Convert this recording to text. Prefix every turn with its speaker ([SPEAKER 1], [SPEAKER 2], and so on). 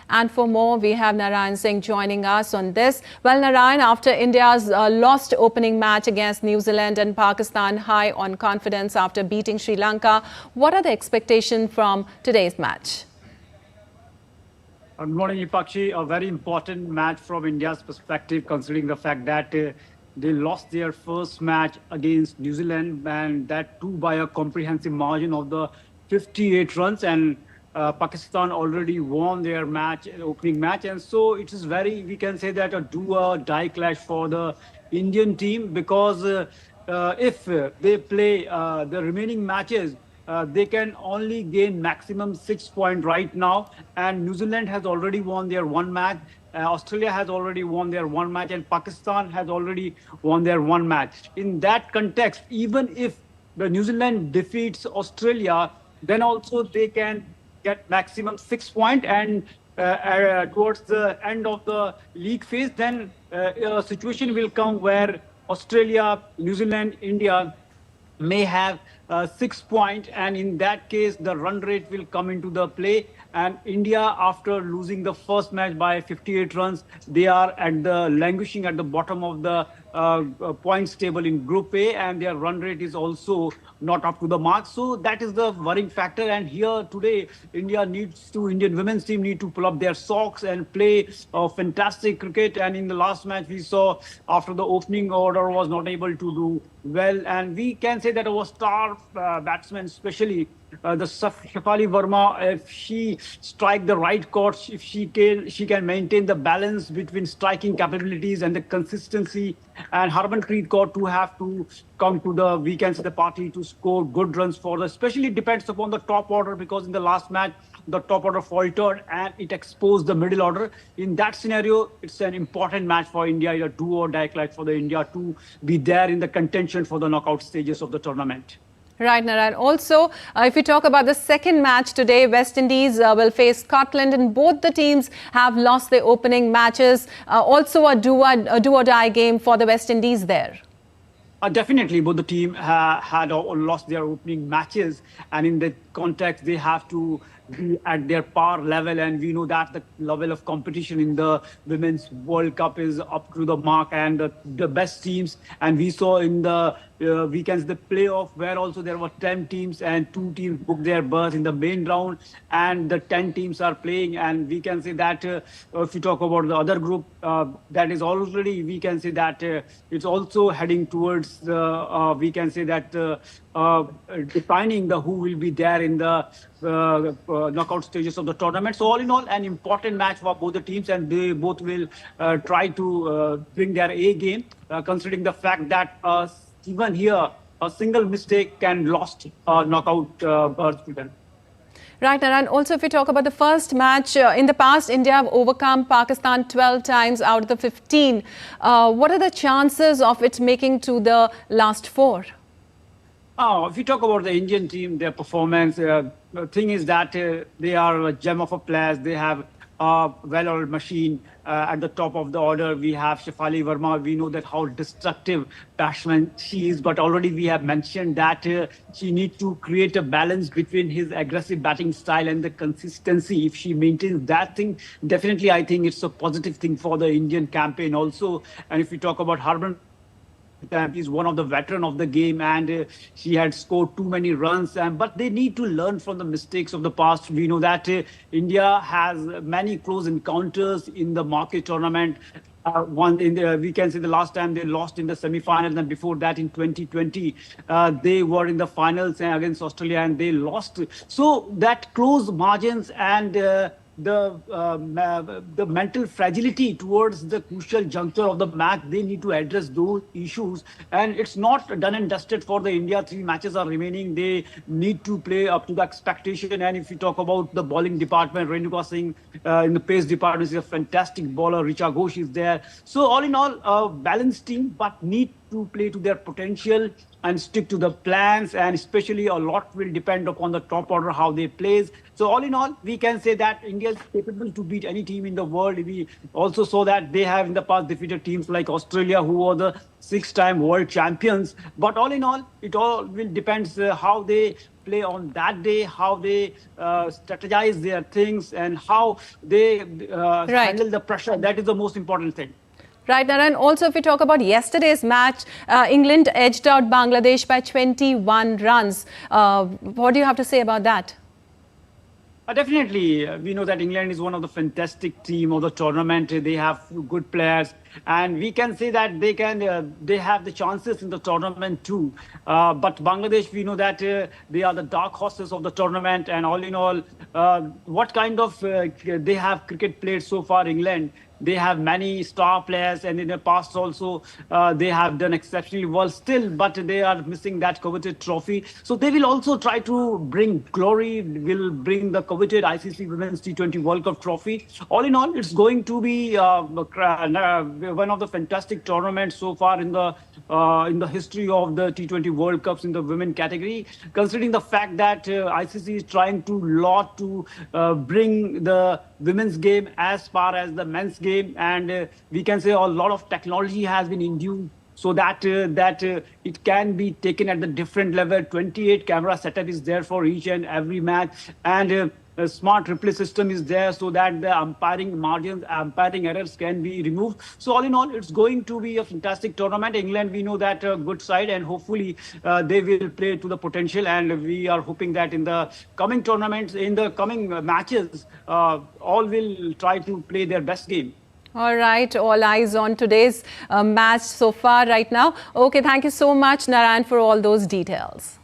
[SPEAKER 1] And for more, we have Narayan Singh joining us on this. Well, Narayan, after India's lost opening match against New Zealand and Pakistan high on confidence after beating Sri Lanka, what are the expectations from today's match?
[SPEAKER 2] Good morning, Ipakshi. A very important match from India's perspective, considering the fact that they lost their first match against New Zealand, and that too by a comprehensive margin of the 58 runs. And Pakistan already won their match, opening match. And so it is we can say that a do-or-die clash for the Indian team, because if they play the remaining matches, they can only gain maximum 6 points right now. And New Zealand has already won their one match. Australia has already won their one match, and Pakistan has already won their one match. In that context, even if the New Zealand defeats Australia, then also they can get maximum 6 points. And towards the end of the league phase, then a situation will come where Australia, New Zealand, India may have 6 points, and in that case the run rate will come into the play. And India, after losing the first match by 58 runs, they are languishing at the bottom of the points table in Group A, and their run rate is also not up to the mark. So that is the worrying factor. And here today, Indian women's team need to pull up their socks and play fantastic cricket. And in the last match, we saw after the opening order was not able to do well, and we can say that our star batsmen, especially the Shefali Verma, if she strike the right course, if she can maintain the balance between striking capabilities and the consistency, and Harmanpreet Kaur to have to come to the weekends of the party to score good runs for the, especially depends upon the top order, because in the last match the top order faltered and it exposed the middle order. In that scenario, it's an important match for India, a do or die clash for the India to be there in the contention for the knockout stages of the tournament.
[SPEAKER 1] Right, Narayan. Also, if we talk about the second match today, West Indies will face Scotland, and both the teams have lost their opening matches. Also a do or die game for the West Indies there.
[SPEAKER 2] Definitely, both the team had lost their opening matches, and in that context, they have to be at their par level. And we know that the level of competition in the Women's World Cup is up to the mark, and the best teams. And we saw in the weekends, the playoff, where also there were 10 teams and 2 teams booked their berth in the main round, and the 10 teams are playing. And we can say that if we talk about the other group, that is already, we can say that it's also heading towards, we can say that defining the who will be there in the knockout stages of the tournament. So all in all, an important match for both the teams, and they both will try to bring their A game, considering the fact that even here, a single mistake can lost knockout berth to them.
[SPEAKER 1] Right, and also if we talk about the first match, in the past, India have overcome Pakistan 12 times out of the 15. What are the chances of it making to the last 4?
[SPEAKER 2] If you talk about the Indian team, their performance, the thing is that they are a gem of a players. They have a well-oiled machine. At the top of the order, we have Shefali Verma. We know that how destructive batsman she is, but already we have mentioned that she needs to create a balance between his aggressive batting style and the consistency. If she maintains that thing, definitely I think it's a positive thing for the Indian campaign also. And if we talk about Harman, he's one of the veteran of the game, and she had scored too many runs. But they need to learn from the mistakes of the past. We know that India has many close encounters in the market tournament. We can say the last time they lost in the semi-finals, and before that in 2020, they were in the finals against Australia and they lost. So that close margins and the mental fragility towards the crucial juncture of the match, they need to address those issues. And it's not done and dusted for the India. 3 matches are remaining. They need to play up to the expectation. And if you talk about the bowling department, Renuka Singh in the pace department is a fantastic bowler. Richa Ghosh is there. So all in all, a balanced team, but need to play to their potential and stick to the plans, and especially a lot will depend upon the top order, how they plays. So all in all, we can say that India is capable to beat any team in the world. We also saw that they have in the past defeated teams like Australia, who were the 6-time world champions. But all in all, it all will depends how they play on that day, how they strategize their things, and how they handle the pressure. That is the most important thing.
[SPEAKER 1] Right, Narayan. Also, if we talk about yesterday's match, England edged out Bangladesh by 21 runs. What do you have to say about that?
[SPEAKER 2] Definitely, we know that England is one of the fantastic team of the tournament. They have good players, and we can say that they have the chances in the tournament too. But Bangladesh, we know that they are the dark horses of the tournament. And all in all, what kind of they have cricket played so far, England. They have many star players, and in the past also they have done exceptionally well still, but they are missing that coveted trophy. So they will also try to bring glory, will bring the coveted ICC Women's T20 World Cup trophy. All in all, it's going to be one of the fantastic tournaments so far in the history of the T20 World Cups in the women category, considering the fact that ICC is trying to bring the women's game as far as the men's game. And we can say a lot of technology has been induced so that it can be taken at the different level. 28 camera setup is there for each and every match, and a smart replay system is there so that the umpiring margins, umpiring errors can be removed. So all in all, it's going to be a fantastic tournament. England, we know that a good side, and hopefully they will play to the potential. And we are hoping that in the coming tournaments, in the coming matches, all will try to play their best game.
[SPEAKER 1] All right, all eyes on today's match so far right now. Okay, thank you so much, Narayan, for all those details.